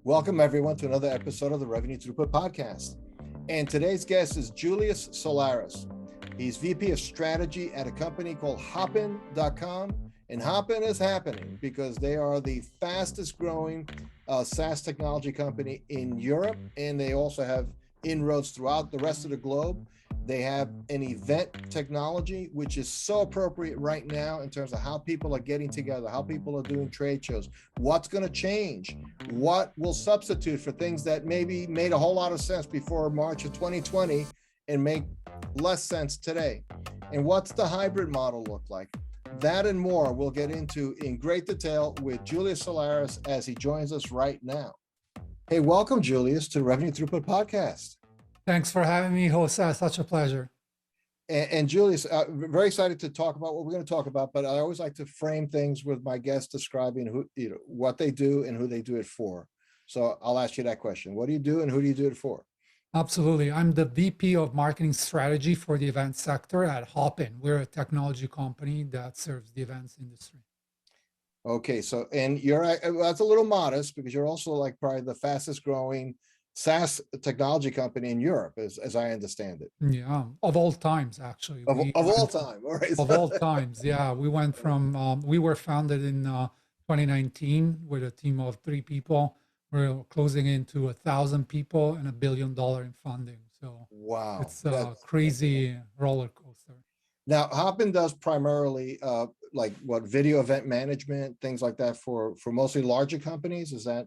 Welcome, everyone, to another episode of the Revenue Throughput Podcast. And today's guest is Julius Solaris. He's VP of Strategy at a company called Hopin.com. And Hopin is happening because they are the fastest growing SaaS technology company in Europe. And they also have inroads throughout the rest of the globe. They have an event technology, which is so appropriate right now in terms of how people are getting together, how people are doing trade shows, what's going to change, what will substitute for things that maybe made a whole lot of sense before March of 2020 and make less sense today. And what's the hybrid model look like? That and more we'll get into in great detail with Julius Solaris as he joins us right now. Hey, welcome, Julius, to Revenue Throughput Podcast. Thanks for having me, Jose. Such a pleasure. And Julius, very excited to talk about what we're going to talk about, but I always like to frame things with my guests describing who, what they do and who they do it for. So I'll ask you that question. What do you do and who do you do it for? Absolutely. I'm the VP of Marketing Strategy for the event sector at Hopin. We're a technology company that serves the events industry. Okay, so, and that's a little modest because you're also like probably the fastest growing SaaS technology company in Europe, as I understand it. Yeah, of all times, actually. Of all time, all right. Of all times, yeah. We went from, we were founded in 2019 with a team of 3 people. We're closing into 1,000 people and $1 billion in funding. So wow, it's a crazy roller coaster. Now, Hopin does primarily like what, video event management, things like that for mostly larger companies. Is that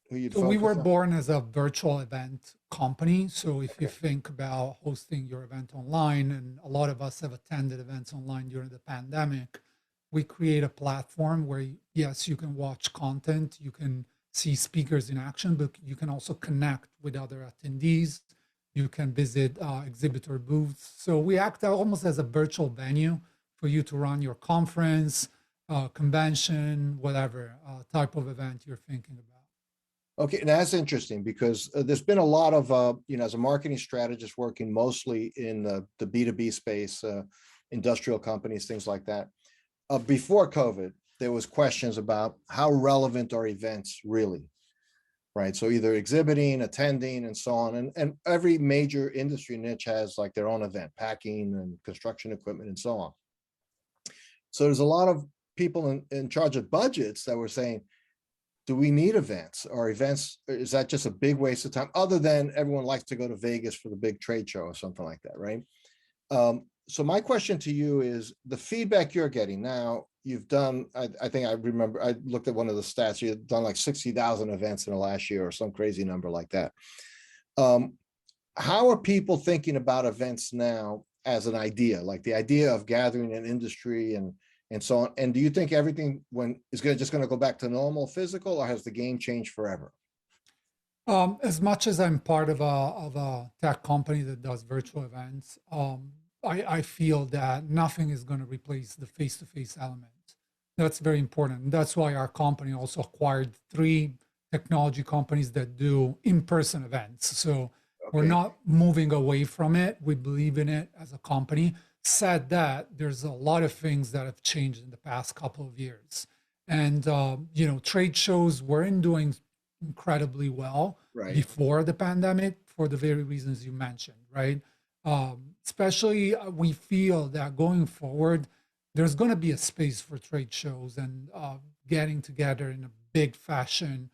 who you'd focus on? We were born as a virtual event company. So if you think about hosting your event online, and a lot of us have attended events online during the pandemic, we create a platform where, yes, you can watch content, you can see speakers in action, but you can also connect with other attendees. You can visit exhibitor booths. So we act almost as a virtual venue for you to run your conference, convention, whatever type of event you're thinking about. Okay, and that's interesting because there's been a lot of, as a marketing strategist working mostly in the B2B space, industrial companies, things like that. Before COVID, there was questions about how relevant are events really, right? So either exhibiting, attending, and so on. And every major industry niche has like their own event, packing and construction equipment and so on. So there's a lot of people in charge of budgets that were saying, do we need events? Or events, is that just a big waste of time? Other than everyone likes to go to Vegas for the big trade show or something like that, right? So my question to you is the feedback you're getting now. You've done, I think I remember, I looked at one of the stats, you've done like 60,000 events in the last year or some crazy number like that. How are people thinking about events now as an idea, like the idea of gathering an industry and so on? And do you think everything is just going to go back to normal physical, or has the game changed forever? As much as I'm part of a tech company that does virtual events, I feel that nothing is going to replace the face-to-face element. That's very important. And that's why our company also acquired 3 technology companies that do in-person events. So we're not moving away from it. We believe in it as a company. Said that, there's a lot of things that have changed in the past couple of years. And, trade shows weren't doing incredibly well before the pandemic for the very reasons you mentioned, right? Especially we feel that going forward, there's going to be a space for trade shows and getting together in a big fashion,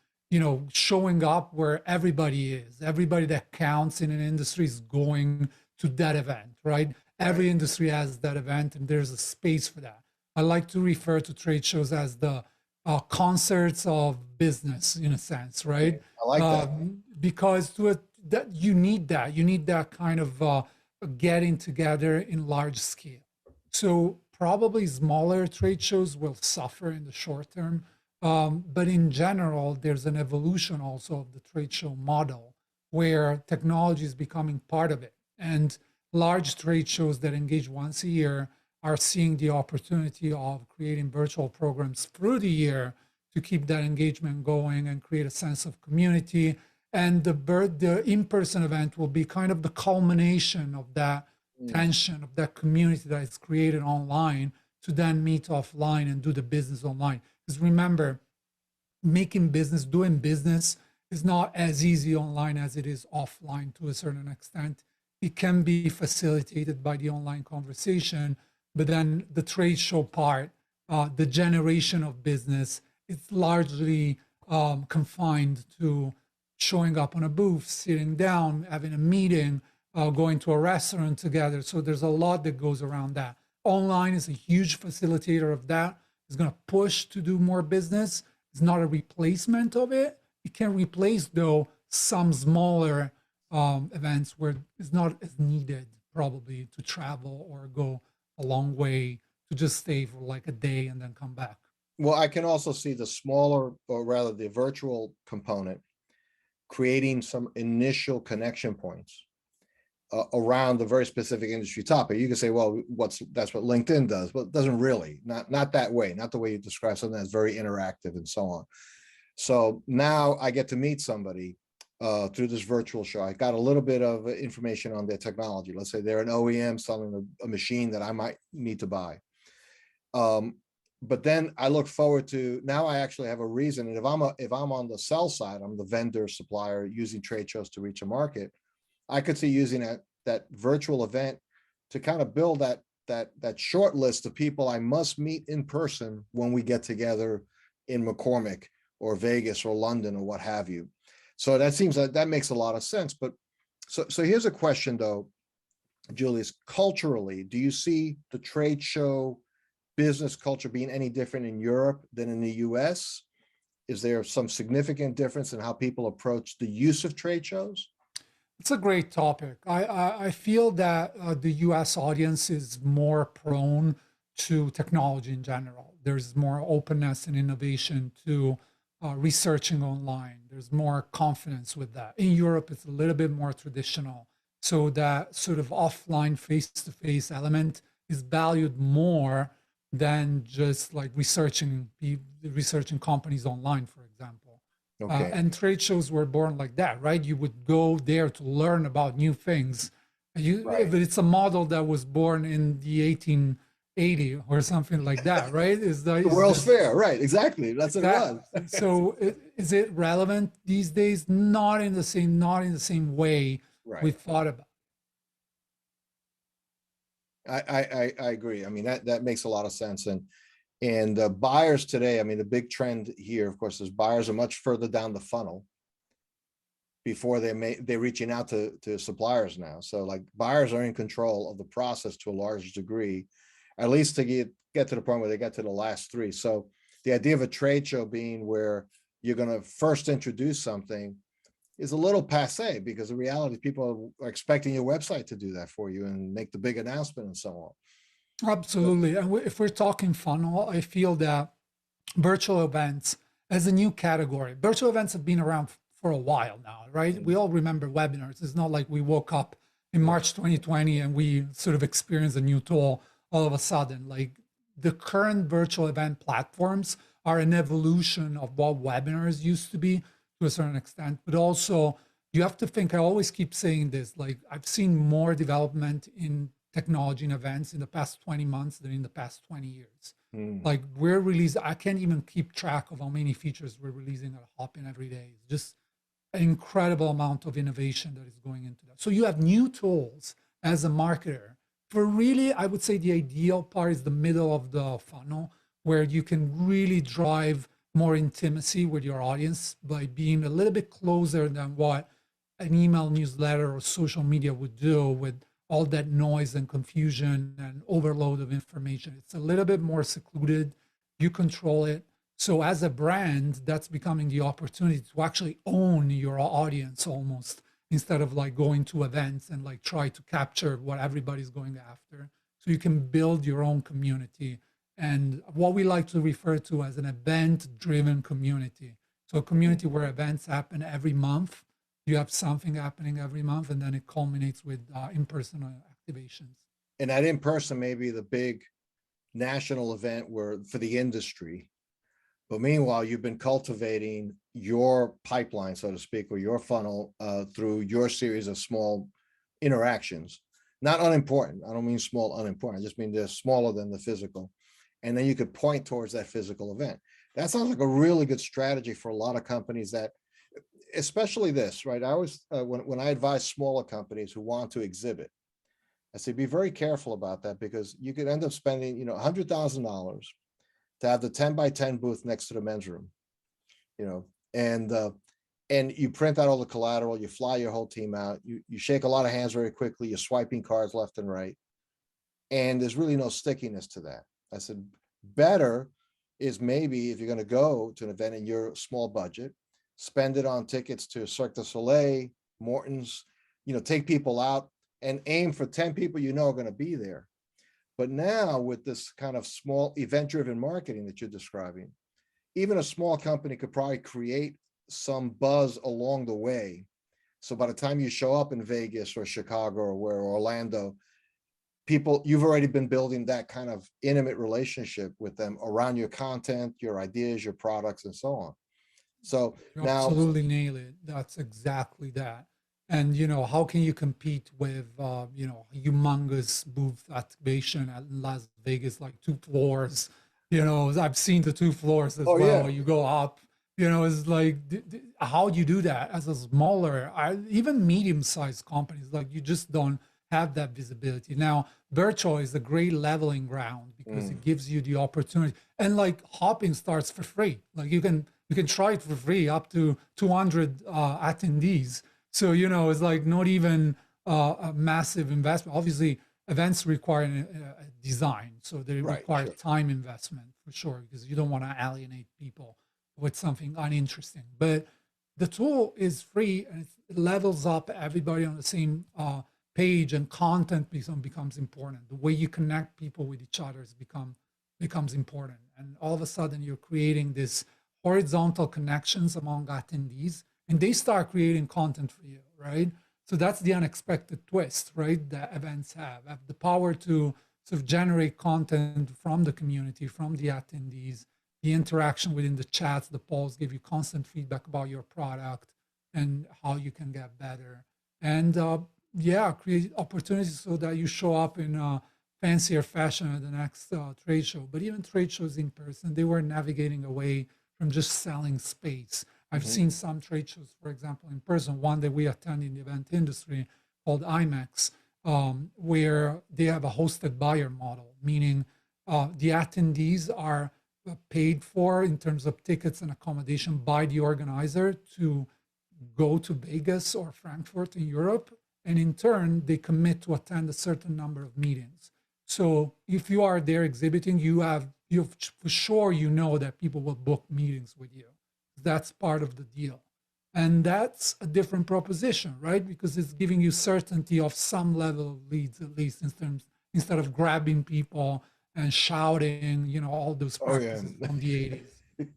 showing up where everybody is. Everybody that counts in an industry is going to that event, right? Every industry has that event, and there's a space for that. I like to refer to trade shows as the concerts of business, in a sense, right? I like that. Because that you need that kind of getting together in large scale. So probably smaller trade shows will suffer in the short term. But in general, there's an evolution also of the trade show model where technology is becoming part of it. And large trade shows that engage once a year are seeing the opportunity of creating virtual programs through the year to keep that engagement going and create a sense of community. And the in-person event will be kind of the culmination of that tension, of that community that is created online to then meet offline and do the business online. Because remember, making business, doing business is not as easy online as it is offline to a certain extent. It can be facilitated by the online conversation, but then the trade show part, the generation of business, it's largely confined to showing up on a booth, sitting down, having a meeting, going to a restaurant together. So there's a lot that goes around that. Online is a huge facilitator of that. It's going to push to do more business. It's not a replacement of it. It can replace, though, some smaller events where it's not as needed probably to travel or go a long way to just stay for like a day and then come back. Well, I can also see the smaller, or rather the virtual component, creating some initial connection points around the very specific industry topic. You can say, well, that's what LinkedIn does, but it doesn't really, not that way, not the way you describe something that's very interactive and so on. So now I get to meet somebody through this virtual show. I got a little bit of information on their technology. Let's say they're an OEM selling a machine that I might need to buy. But then I look forward to, now I actually have a reason. And if I'm on the sell side, I'm the vendor supplier using trade shows to reach a market. I could see using that virtual event to kind of build that short list of people I must meet in person when we get together in McCormick or Vegas or London or what have you. So that seems like that makes a lot of sense. But so here's a question though, Julius, culturally, do you see the trade show business culture being any different in Europe than in the US? Is there some significant difference in how people approach the use of trade shows? It's a great topic. I feel that the US audience is more prone to technology in general. There's more openness and innovation to researching online. There's more confidence with that. In Europe, it's a little bit more traditional. So that sort of offline face-to-face element is valued more than just like researching companies online, for example. Okay. And trade shows were born like that, right? You would go there to learn about new things. Right. But it's a model that was born in the 1880 or something like that, right? The World's Fair, right? Exactly. That's what it was. So is it relevant these days? Not in the same way Right. we thought about. I agree. I mean, that makes a lot of sense. And buyers today, I mean, the big trend here, of course, is buyers are much further down the funnel before they're reaching out to suppliers now. So like buyers are in control of the process to a large degree, at least to get to the point where they get to the last three. So the idea of a trade show being where you're going to first introduce something is a little passe, because the reality is people are expecting your website to do that for you and make the big announcement and so on. Absolutely. And if we're talking funnel, I feel that virtual events as a new category, virtual events have been around for a while now, right? We all remember webinars. It's not like we woke up in March 2020 and we sort of experienced a new tool all of a sudden. Like the current virtual event platforms are an evolution of what webinars used to be to a certain extent, but also you have to think, I always keep saying this, like I've seen more development in technology and events in the past 20 months than in the past 20 years. Like we're releasing, I can't even keep track of how many features we're releasing at Hopin every day. It's just an incredible amount of innovation that is going into that. So you have new tools as a marketer for really, I would say the ideal part is the middle of the funnel, where you can really drive more intimacy with your audience by being a little bit closer than what an email newsletter or social media would do with all that noise and confusion and overload of information. It's a little bit more secluded. You control it. So as a brand, that's becoming the opportunity to actually own your audience almost, instead of like going to events and like try to capture what everybody's going after. So you can build your own community, and what we like to refer to as an event-driven community. So a community where events happen every month. You have something happening every month, and then it culminates with in-person activations. And that in-person may be the big national event for the industry. But meanwhile, you've been cultivating your pipeline, so to speak, or your funnel through your series of small interactions. Not unimportant. I don't mean small, unimportant. I just mean they're smaller than the physical. And then you could point towards that physical event. That sounds like a really good strategy for a lot of companies that, especially this, right? I always, when I advise smaller companies who want to exhibit, I say, be very careful about that because you could end up spending, $100,000 to have the 10 by 10 booth next to the men's room, you know, and you print out all the collateral, you fly your whole team out, you shake a lot of hands very quickly, you're swiping cards left and right, and there's really no stickiness to that. I said, better is maybe if you're going to go to an event in your small budget, spend it on tickets to Cirque du Soleil, Morton's, take people out and aim for 10 people are going to be there. But now with this kind of small event-driven marketing that you're describing, even a small company could probably create some buzz along the way. So by the time you show up in Vegas or Chicago or Orlando, you've already been building that kind of intimate relationship with them around your content, your ideas, your products, and so on. So You now, absolutely nail it. That's exactly that. And how can you compete with humongous booth activation at Las Vegas, like 2 floors? I've seen the 2 floors as well. yeah, You go up. It's like how do you do that as a smaller, even medium-sized companies? Like you just don't have that visibility. Now, virtual is a great leveling ground because it gives you the opportunity. And like Hopin starts for free. Like you can try it for free up to 200 attendees. So, it's like not even a massive investment. Obviously, events require a design. So they right, require sure. time investment for sure, because you don't want to alienate people with something uninteresting. But the tool is free and it levels up everybody on the same page, and content becomes important. The way you connect people with each other becomes important. And all of a sudden you're creating this horizontal connections among attendees, and they start creating content for you, right? So that's the unexpected twist, right? That events have the power to sort of generate content from the community, from the attendees, the interaction within the chats, the polls give you constant feedback about your product and how you can get better. And create opportunities so that you show up in fancier fashion at the next trade show. But even trade shows in person, they were navigating away from just selling space. I've seen some trade shows, for example, in person, one that we attend in the event industry called IMAX, where they have a hosted buyer model, meaning the attendees are paid for in terms of tickets and accommodation by the organizer to go to Vegas or Frankfurt in Europe. And in turn, they commit to attend a certain number of meetings. So if you are there exhibiting, you for sure that people will book meetings with you. That's part of the deal. And that's a different proposition, right? Because it's giving you certainty of some level of leads, at least instead of grabbing people and shouting, all those practices from the 80s.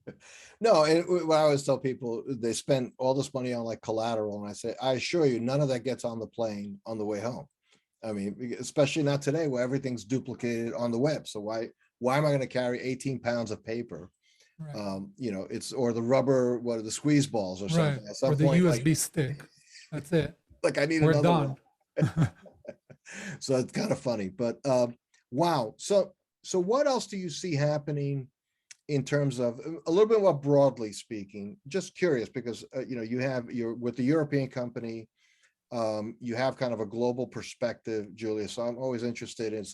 No, and what I always tell people, they spend all this money on like collateral, and I say, I assure you, none of that gets on the plane on the way home. I mean, especially not today where everything's duplicated on the web. So why am I going to carry 18 pounds of paper? Right. It's or the rubber, what are the squeeze balls or something? Right. At some Or the point, USB stick. That's it. like I need We're another done. one. So it's kind of funny, but wow. So what else do you see happening in terms of a little bit more broadly speaking? Just curious because you're with the European company, you have kind of a global perspective, Julius. So I'm always interested in,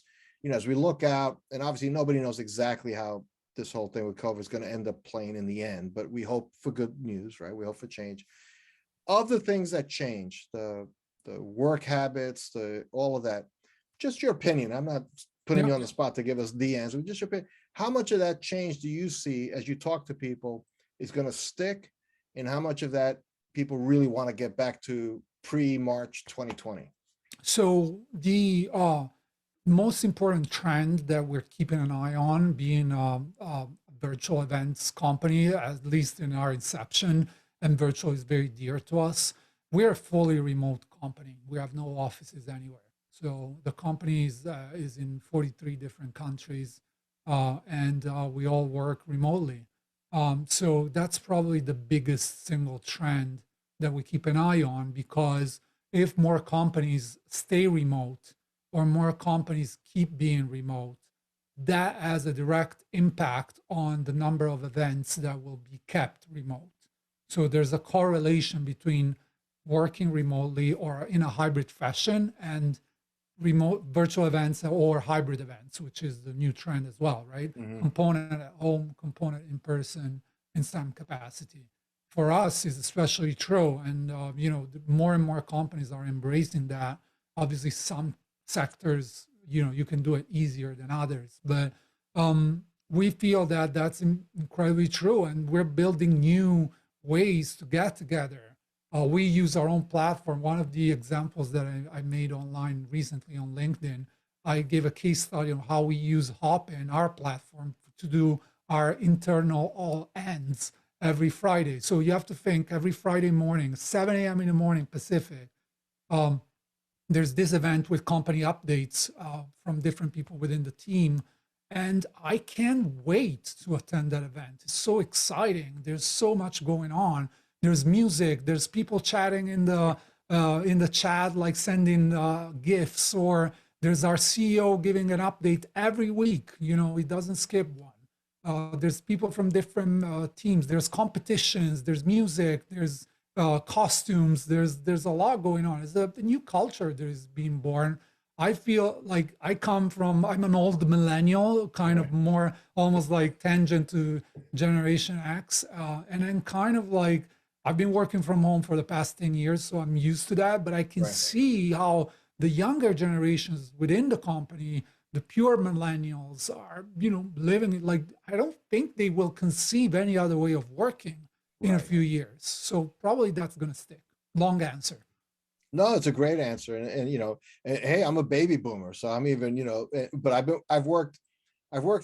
as we look out, and obviously nobody knows exactly how this whole thing with COVID is going to end up playing in the end, but we hope for good news, right? We hope for change. Of the things that change, the work habits, all of that, just your opinion. I'm not putting you on the spot to give us the answer, just your opinion. How much of that change do you see as you talk to people is going to stick, and how much of that people really want to get back to pre-March 2020? So the most important trend that we're keeping an eye on, being a virtual events company, at least in our inception, and virtual is very dear to us. We're a fully remote company. We have no offices anywhere. So the company is in 43 different countries, and we all work remotely. So that's probably the biggest single trend that we keep an eye on, because if more companies stay remote or more companies keep being remote, that has a direct impact on the number of events that will be kept remote. So there's a correlation between working remotely or in a hybrid fashion and remote virtual events or hybrid events, which is the new trend as well, right? Hmm. Component at home, component in person in some capacity. For us, is especially true, and more and more companies are embracing that. Obviously, some sectors, you can do it easier than others, but we feel that that's incredibly true, and we're building new ways to get together. We use our own platform. One of the examples that I made online recently on LinkedIn, I gave a case study on how we use Hopin, our platform, to do our internal all ends every Friday. So you have to think every Friday morning, 7 a.m. in the morning Pacific, um, there's this event with company updates from different people within the team. And I can't wait to attend that event. It's so exciting. There's so much going on. There's music. There's people chatting in the chat, like sending gifts. Or there's our CEO giving an update every week. He doesn't skip one. There's people from different teams. There's competitions. There's music. There's costumes. There's a lot going on. It's a new culture that is being born. I feel like I'm an old millennial, kind of more almost like tangent to Generation X. And then kind of like I've been working from home for the past 10 years, so I'm used to that. But I can Right. see how the younger generations within the company, the pure millennials, are, living it like I don't think they will conceive any other way of working in a Right. few years. So probably that's going to stick. Long answer. No, it's a great answer, and hey, I'm a baby boomer, so I'm even, but I've worked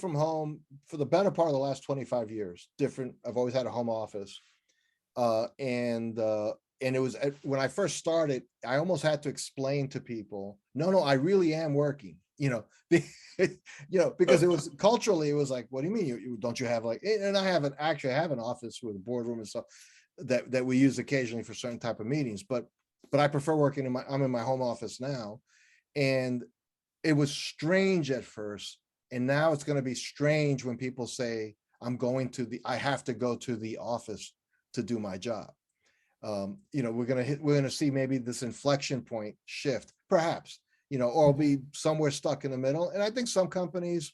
from home for the better part of the last 25 years. Different. I've always had a home office, and it was when I first started, I almost had to explain to people, no, I really am working. Because it was culturally, it was like, what do you mean? Don't you have like? And I actually have an office with a boardroom and stuff that we use occasionally for certain type of meetings, but I prefer working I'm in my home office now. And it was strange at first. And now it's going to be strange when people say, I have to go to the office to do my job. We're going to see maybe this inflection point shift, perhaps, or be somewhere stuck in the middle. And I think some companies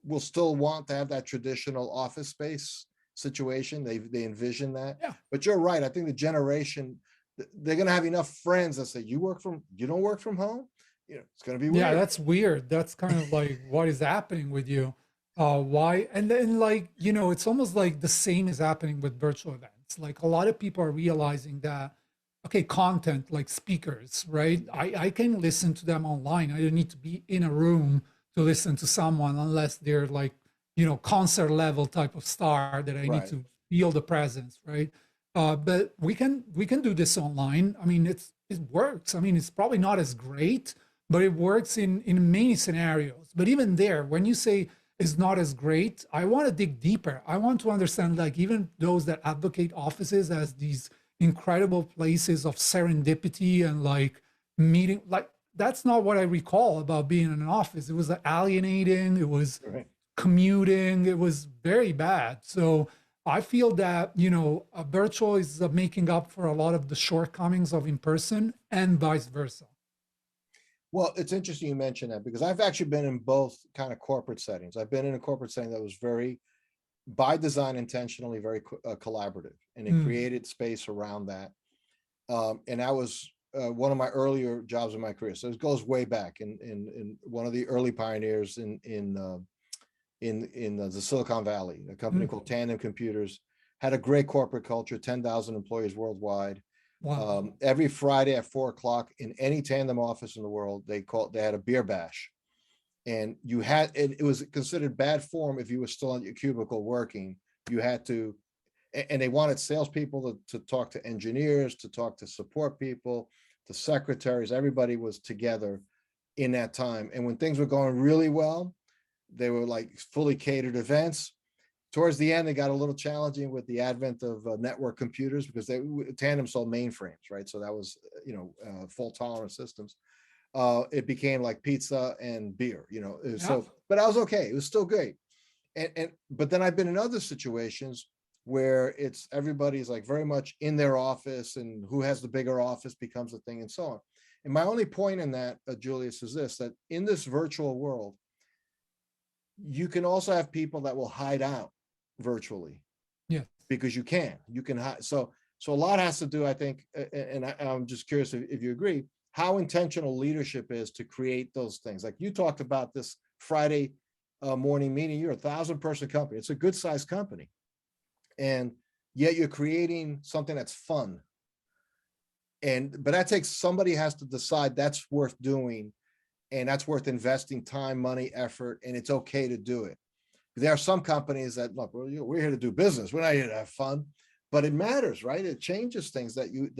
will still want to have that traditional office space situation. They envision that. Yeah. But you're right. I think the generation, they're going to have enough friends that say, you don't work from home. It's going to be weird. Yeah, that's weird. That's kind of like what is happening with you. Why? And then like, it's almost like the same is happening with virtual events. Like a lot of people are realizing that, okay, content like speakers, right? I can listen to them online. I don't need to be in a room to listen to someone unless they're like, concert level type of star that I need Right. to feel the presence, right? But we can do this online. I mean, it works. I mean, it's probably not as great, but it works in many scenarios. But even there, when you say it's not as great, I want to dig deeper. I want to understand, like, even those that advocate offices as these incredible places of serendipity and like meeting, like that's not what I recall about being in an office. It was alienating. It was Right. commuting. It was very bad. So I feel that, a virtual is making up for a lot of the shortcomings of in person and vice versa. Well, it's interesting you mentioned that because I've actually been in both kind of corporate settings. I've been in a corporate setting that was very, by design, intentionally very collaborative, and it Mm, created space around that. And that was one of my earlier jobs in my career. So it goes way back, in one of the early pioneers in the Silicon Valley. A company mm, called Tandem Computers had a great corporate culture, 10,000 employees worldwide. wow. Every Friday at 4 o'clock in any Tandem they world, they had a beer bash, and it was considered bad form if you were still on your cubicle working. You had to, and they wanted salespeople to talk to engineers, to talk to support people, to secretaries. Everybody was together in that time. And when things were going really well, they were like fully catered events. Towards the end, it got a little challenging with the advent of network computers because Tandem sold mainframes, right? So that was, fault tolerant systems. It became like pizza and beer, Yeah. so, but I was okay. It was still great. But then I've been in other situations where it's everybody's like very much in their office, and who has the bigger office becomes a thing, and so on. And my only point in that, Julius, is this: that in this virtual world, you can also have people that will hide out virtually. Yes. Because you can hide. So a lot has to do, I think, and I'm just curious if you agree, how intentional leadership is to create those things. Like you talked about this Friday morning meeting. You're a 1,000-person company. It's a good sized company, and yet you're creating something that's fun. But that takes, somebody has to decide that's worth doing, and that's worth investing time, money, effort, and it's okay to do it. There are some companies that, look, we're here to do business. We're not here to have fun, but it matters, right? It changes things that you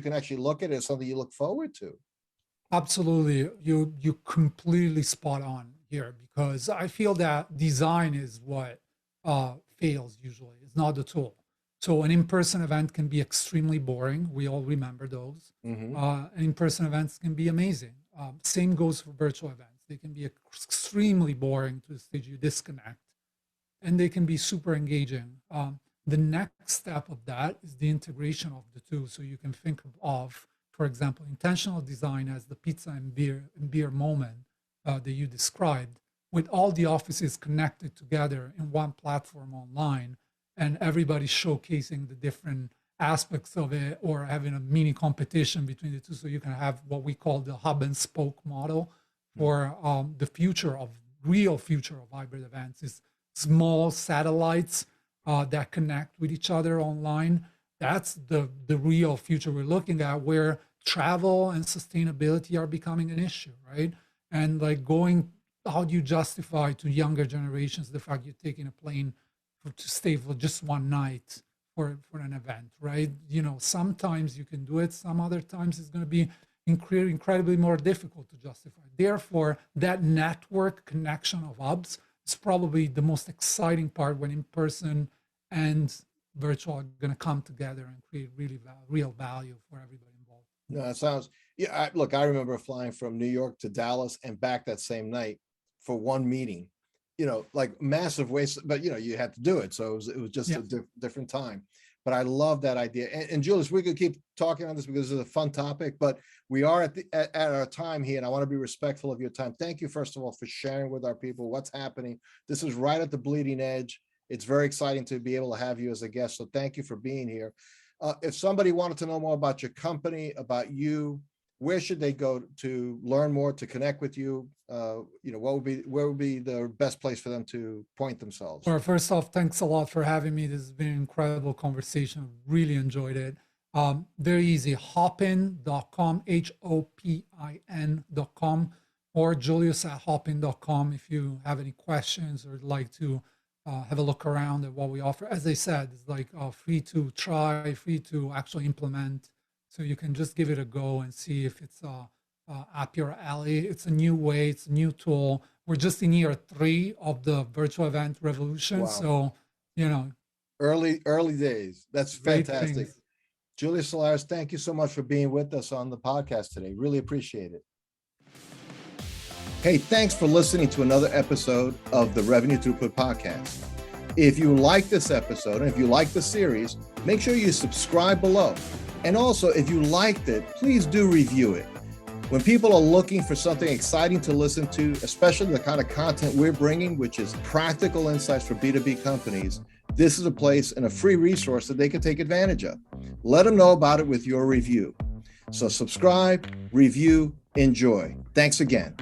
can actually look at it as something you look forward to. Absolutely. You completely spot on here, because I feel that design is what fails usually. It's not the tool. So an in-person event can be extremely boring. We all remember those. And in-person events can be amazing. Same goes for virtual events. They can be extremely boring to the stage you disconnect, and they can be super engaging. The next step of that is the integration of the two. So you can think of, for example, intentional design as the pizza and beer moment that you described, with all the offices connected together in one platform online, and everybody showcasing the different aspects of it, or having a mini competition between the two. So you can have what we call the hub and spoke model for the real future of hybrid events, is small satellites that connect with each other online. That's the real future we're looking at, where travel and sustainability are becoming an issue, right? And like how do you justify to younger generations the fact you're taking a plane to stay for just one night for an event, right? Sometimes you can do it, some other times it's going to be incredibly more difficult to justify. Therefore, that network connection of hubs is probably the most exciting part, when in-person and virtual are going to come together and create really real value for everybody involved. No, it sounds, yeah. Look, I remember flying from New York to Dallas and back that same night for one meeting. Like massive waste, but you had to do it. So it was just a different time. But I love that idea. And Julius, we could keep talking on this because it's a fun topic, but we are at our time here, and I want to be respectful of your time. Thank you, first of all, for sharing with our people what's happening. This is right at the bleeding edge. It's very exciting to be able to have you as a guest. So thank you for being here. If somebody wanted to know more about your company, about you, where should they go to learn more, to connect with you? Where would be the best place for them to point themselves? Well, first off, thanks a lot for having me. This has been an incredible conversation. Really enjoyed it. Very easy. Hopin.com, HOPIN.com, or Julius@Hopin.com if you have any questions or like to have a look around at what we offer. As I said, it's like free to try, free to actually implement. So you can just give it a go and see if it's up your alley. It's a new way, it's a new tool. We're just in year 3 of the virtual event revolution. Wow. So, early days. That's fantastic. Julius Solaris, thank you so much for being with us on the podcast today. Really appreciate it. Hey, thanks for listening to another episode of the Revenue Throughput Podcast. If you like this episode, and if you like the series, make sure you subscribe below. And also, if you liked it, please do review it. When people are looking for something exciting to listen to, especially the kind of content we're bringing, which is practical insights for B2B companies, this is a place and a free resource that they can take advantage of. Let them know about it with your review. So subscribe, review, enjoy. Thanks again.